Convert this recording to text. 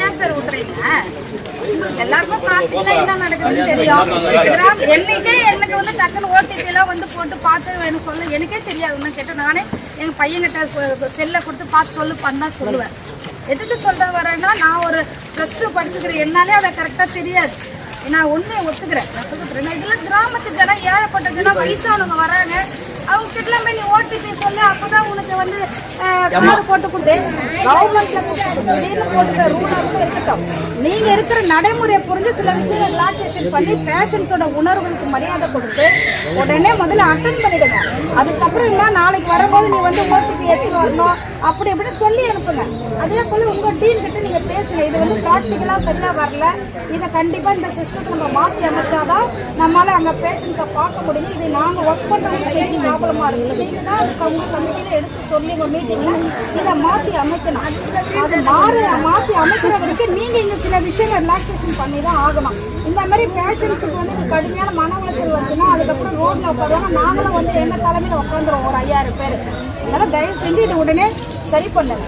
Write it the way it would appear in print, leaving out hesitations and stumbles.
ஏன் சார் விட்டுறீங்க? எல்லாருக்கும் பார்த்தீங்கன்னா என்ன நடக்குதுன்னு தெரியும். என்னைக்கே எனக்கு வந்து டக்குன்னு ஓடிபி எல்லாம் வந்து போட்டு பார்த்து வேணும் சொல்ல எனக்கே தெரியாதுன்னு கேட்டு நானே எங்க பையன்கிட்ட செல்லை கொடுத்து பார்த்து சொல்லு பண்ணா சொல்லுவேன். எதுக்கு சொல்ற வரேன்னா, நான் ஒரு +2 படிச்சுக்கிறேன், என்னாலே அதை கரெக்டா தெரியாது. நான் உண்மையை ஒத்துக்கிறேன். நான் சொல்லுறேன், இதெல்லாம் கிராமத்து ஜனம், ஏழைப்பட்ட ஜனம், வயசானவங்க வராங்க, அவங்க கிட்ட போய் நீ ஓடிபி சொல்லு, அப்பதான் உனக்கு வந்து கார் போட்டு கொடுத்து கவர்மெண்ட்ல போட்டு ரூல் இருக்கட்டும். நீங்க இருக்கிற நடைமுறையை புரிஞ்சு சில விஷயங்கள் ரிலாக்ஸேஷன் பண்ணி பேஷன்ஸோட உணர்வுகளுக்கு மரியாதை கொடுத்து உடனே முதல்ல அட்டன் பண்ணிடுங்க. அதுக்கப்புறம் இல்லை நாளைக்கு வரும்போது நீ வந்து ஓடிபி எடுத்துட்டு வரணும் அப்படி இப்படி சொல்லி அனுப்புங்க. அதே போல உங்க டீம் கிட்ட நீங்க பேசுங்க. இது வந்து ப்ராக்டிக்கலா சரியா வரல, இதை கண்டிப்பா இந்த சிஸ்டத்தை நம்ம மாற்றி அமைச்சாதான் நம்மளால அங்க பேஷன்ஸை பார்க்க முடியும். இது நாங்க ஒர்க் பண்றவங்க ப்ராப்ளமா இருக்குது. நீங்க தான் உங்க கமிட்டியில எடுத்து சொல்லி உங்க மீட்டிங்ல இதை மாற்றி அமைக்கணும். அது மாற்றி அமைக்கிற வரைக்கும் நீங்க இங்க சில விஷயங்கள் ரிலாக்ஸேஷன் பண்ணி தான் ஆகணும். இந்த மாதிரி பேஷன்ஸுக்கு வந்து கடுமையான மன உளைச்சல் வந்துச்சுன்னா அதுக்கப்புறம் ரோட்ல உட்காருவாங்க. நாங்களும் வந்து எங்க தலைமையில உட்காந்துருவோம் ஒரு 5000 பேர். அதனால தயவு செஞ்சு இது உடனே சரி பண்ணுங்க.